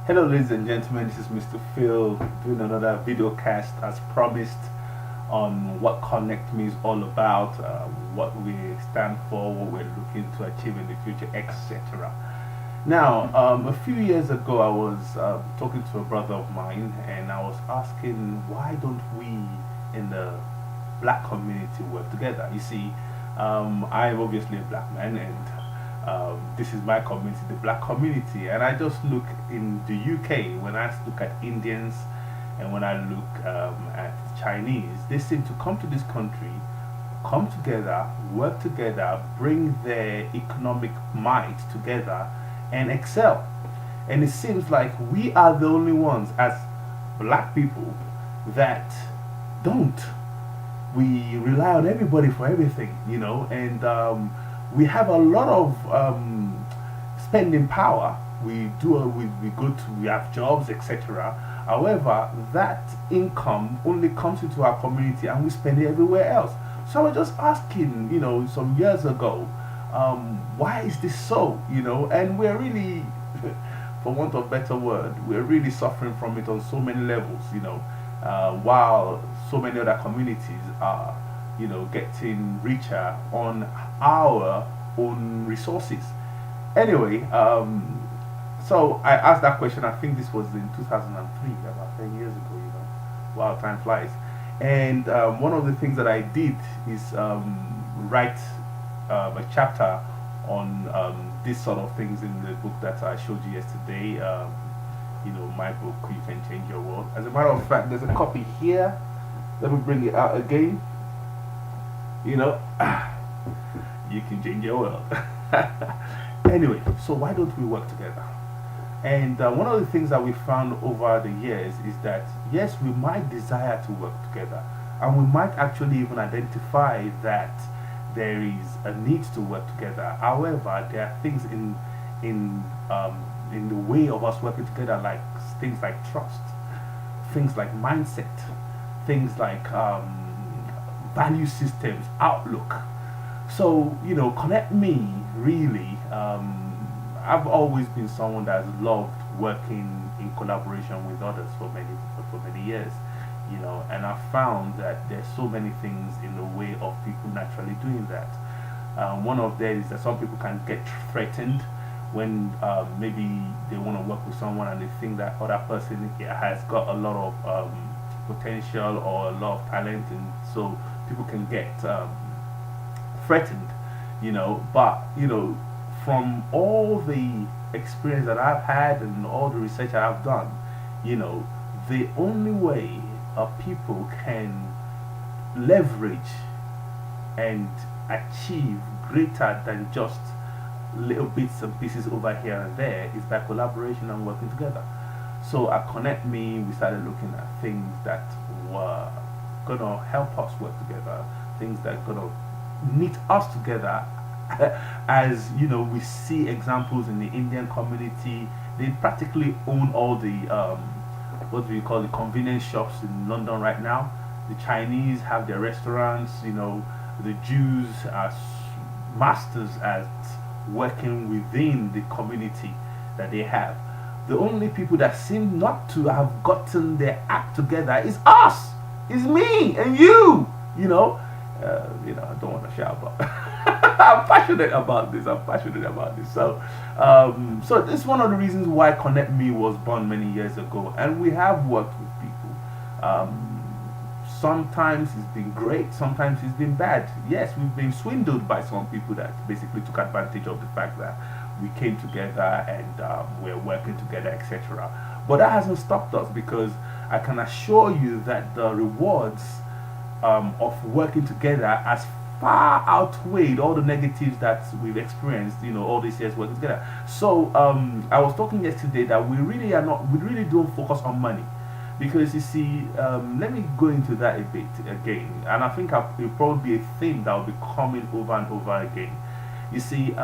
Hello, ladies and gentlemen. This is Mr. Phil doing another video cast as promised on what Connect Me is all about, what we stand for, what we're looking to achieve in the future, etc. Now, a few years ago, I was talking to a brother of mine and I was asking why don't we in the black community work together? You see, I'm obviously a black man and this is my community, the black community, and I just look in the UK when I look at Indians and when I look at Chinese, they seem to come to this country, come together, work together, bring their economic might together, and excel. And it seems like we are the only ones as black people that don't. We rely on everybody for everything, and we have a lot of spending power. We go to, we have jobs, etc. However, that income only comes into our community and we spend it everywhere else. So I was just asking, some years ago, why is this so? And we're really, for want of a better word, we're really suffering from it on so many levels, while so many other communities are, getting richer on our own resources. Anyway, so I asked that question. I think this was in 2003, about 10 years ago. Wow, time flies. And one of the things that I did is write a chapter on these sort of things in the book that I showed you yesterday. My book, You Can Change Your World. As a matter of fact, there's a copy here. Let me bring it out again. You can change your world. Anyway, so why don't we work together? And one of the things that we found over the years is that yes, we might desire to work together, and we might actually even identify that there is a need to work together. However, there are things in in the way of us working together, like things like trust, things like mindset, things like value systems, outlook. So, Connect Me really. I've always been someone that has loved working in collaboration with others for many years, and I found that there's so many things in the way of people naturally doing that. One of them is that some people can get threatened when maybe they want to work with someone and they think that other person has got a lot of potential or a lot of talent, and so people can get threatened, but from all the experience that I've had and all the research I've done, the only way people can leverage and achieve greater than just little bits and pieces over here and there is by collaboration and working together. So at Connect Me, we started looking at things that were gonna help us work together, things that gonna knit us together. As we see examples in the Indian community, they practically own all the what do you call the convenience shops in London right now. The Chinese have their restaurants. The Jews are masters at working within the community that they have. The only people that seem not to have gotten their act together is us, is me and you. I don't want to shout, but I'm passionate about this. I'm passionate about this. So this is one of the reasons why Connect Me was born many years ago, and we have worked with people. Sometimes it's been great, sometimes it's been bad. Yes, we've been swindled by some people that basically took advantage of the fact that we came together and we're working together, etc. But that hasn't stopped us, because I can assure you that the rewards of working together has far outweighed all the negatives that we've experienced, all these years working together. So I was talking yesterday that we really don't focus on money, because you see, let me go into that a bit again, and I think it'll probably be a theme that will be coming over and over again. You see,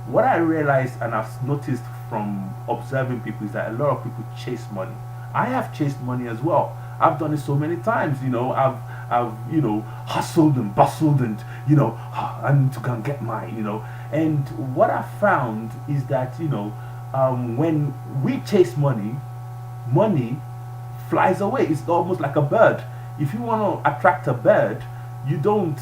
what I realized and I've noticed from observing people is that a lot of people chase money. I have chased money as well. I've done it so many times. I've hustled and bustled and I need to go and get mine. And what I found is that when we chase money, money flies away. It's almost like a bird. If you want to attract a bird, you don't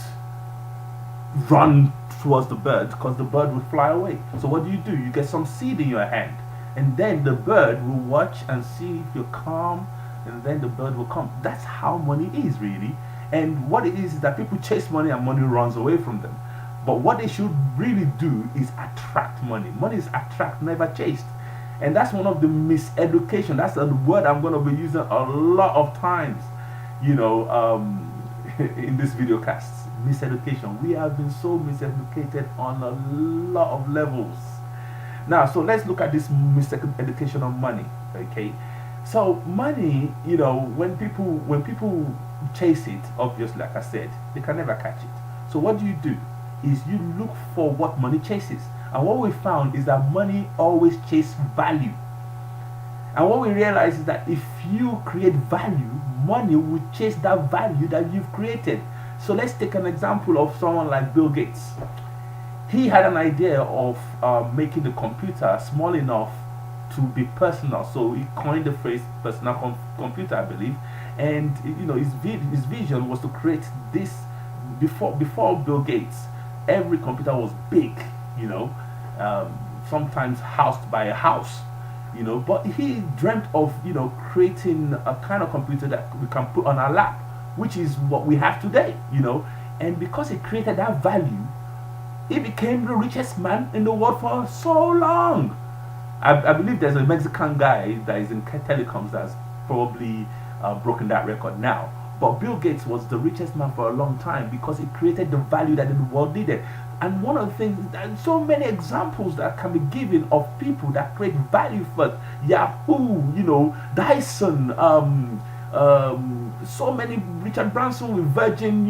run towards the bird because the bird will fly away. So what do? You get some seed in your hand, and then the bird will watch and see if you're calm, and then the bird will come. That's how money is really. And what it is that people chase money and money runs away from them. But what they should really do is attract money. Money is attract, never chased. And that's one of the miseducation. That's a word I'm going to be using a lot of times, in this video cast. Miseducation. We have been so miseducated on a lot of levels. Now, so let's look at this miseducation of money. Okay, so money, when people chase it, obviously, like I said, they can never catch it. So what do? Is you look for what money chases. And what we found is that money always chases value. And what we realize is that if you create value, money will chase that value that you've created. So let's take an example of someone like Bill Gates. He had an idea of making the computer small enough to be personal. So he coined the phrase personal computer, I believe. And his vision was to create this. Before Bill Gates, every computer was big, sometimes housed by a house, but he dreamt of creating a kind of computer that we can put on our lap, which is what we have today, and because he created that value, he became the richest man in the world for so long. I believe there's a Mexican guy that is in telecoms that's probably broken that record now. But Bill Gates was the richest man for a long time because he created the value that the world needed. And one of the things, there's so many examples that can be given of people that create value for Yahoo, Dyson, so many. Richard Branson with Virgin,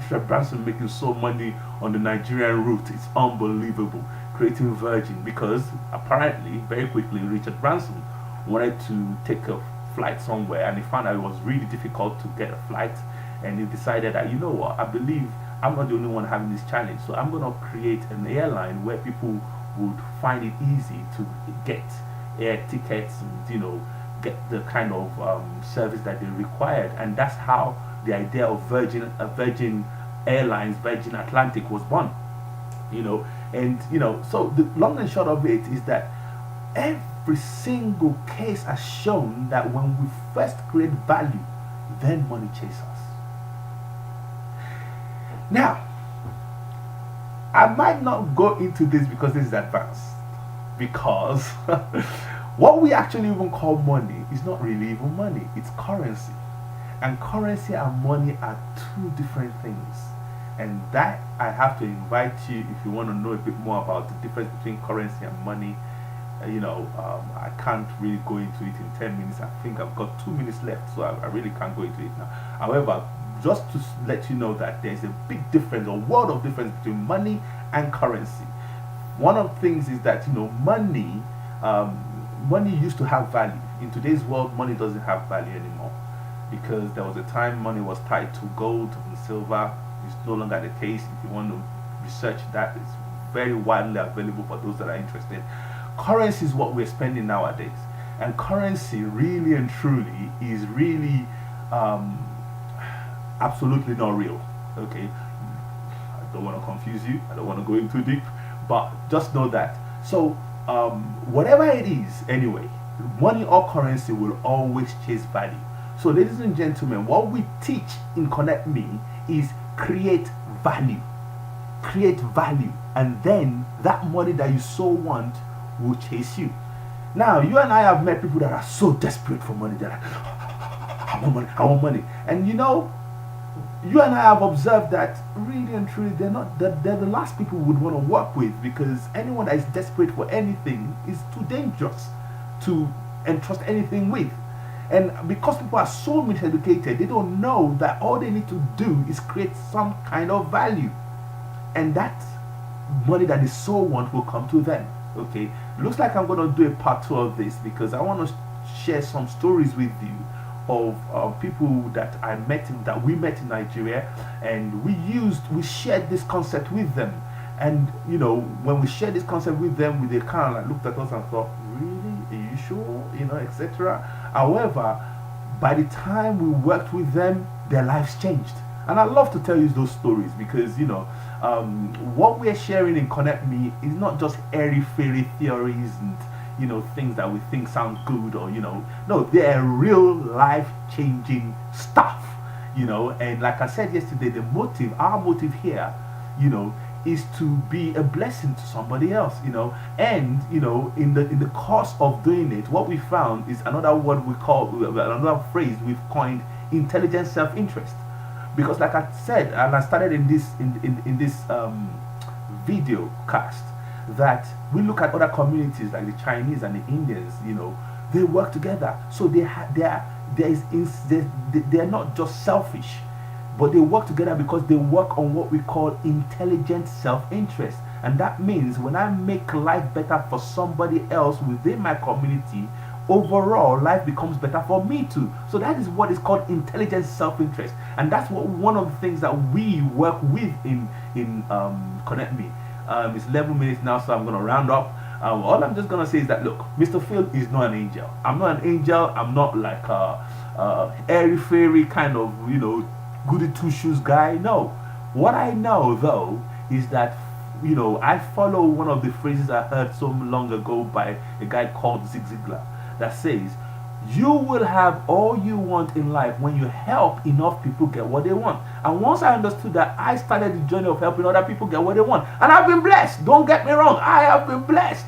Richard Branson making so money on the Nigerian route. It's unbelievable. Creating Virgin because apparently, very quickly, Richard Branson wanted to take a flight somewhere and he found out it was really difficult to get a flight, and he decided that I believe I'm not the only one having this challenge, so I'm going to create an airline where people would find it easy to get air tickets and get the kind of service that they required. And that's how the idea of Virgin Airlines, Virgin Atlantic was born. So the long and short of it is that every single case has shown that when we first create value, then money chases us. Now, I might not go into this because this is advanced, because what we actually even call money is not really even money, it's currency. And currency and money are two different things. And that I have to invite you, if you want to know a bit more about the difference between currency and money. I can't really go into it in 10 minutes. I think I've got 2 minutes left, so I really can't go into it now. However, just to let you know that there's a big difference, a world of difference between money and currency. One of the things is that money used to have value. In today's world, money doesn't have value anymore, because there was a time money was tied to gold and silver. It's no longer the case. If you want to research that, it's very widely available for those that are interested. Currency is what we're spending nowadays, and currency really and truly is really absolutely not real. Okay, I don't want to confuse you, I don't want to go in too deep, but just know that. So whatever it is, anyway, money or currency will always chase value. So ladies and gentlemen, what we teach in Connect Me is create value, and then that money that you so want will chase you. Now, you and I have met people that are so desperate for money. They're like, I want money. And you and I have observed that really and truly they're the last people we would want to work with, because anyone that is desperate for anything is too dangerous to entrust anything with. And because people are so miseducated, they don't know that all they need to do is create some kind of value, and that money that they so want will come to them. Okay, looks like I'm going to do a part 2 of this, because I want to share some stories with you of people that we met in Nigeria, and we shared this concept with them. And when we shared this concept with them, they kind of like looked at us and thought, really, are you sure, etc. However, by the time we worked with them, their lives changed. And I love to tell you those stories because what we're sharing in Connect Me is not just airy fairy theories and things that we think sound good, or no, they're real life changing stuff. And like I said yesterday, our motive here is to be a blessing to somebody else. And in the course of doing it, what we found is another phrase we've coined: intelligent self-interest. Because like I said, and I started in this video cast, that we look at other communities like the Chinese and the Indians. They work together, so they're not just selfish, but they work together because they work on what we call intelligent self-interest. And that means when I make life better for somebody else within my community, overall life becomes better for me too. So that is what is called intelligent self-interest, and that's one of the things that we work with in Connect Me. It's 11 minutes now, so I'm going to round up. All I'm just going to say is that, look, Mr. Phil is not an angel. I'm not an angel. I'm not like a airy fairy kind of goody two shoes guy. No, what I know though is that I follow one of the phrases I heard so long ago by a guy called Zig Ziglar, that says, you will have all you want in life when you help enough people get what they want. And once I understood that, I started the journey of helping other people get what they want, and I've been blessed. Don't get me wrong, I have been blessed.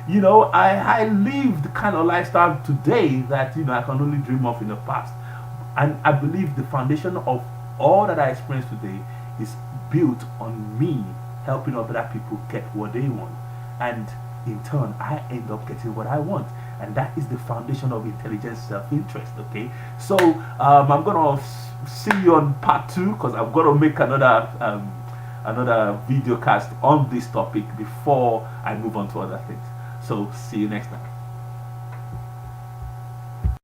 I live the kind of lifestyle today that I can only dream of in the past. And I believe the foundation of all that I experience today is built on me helping other people get what they want, and in turn I end up getting what I want. And that is the foundation of intelligent self-interest. Okay, so I'm gonna see you on part 2, because I'm gonna make another video cast on this topic before I move on to other things. So see you next time.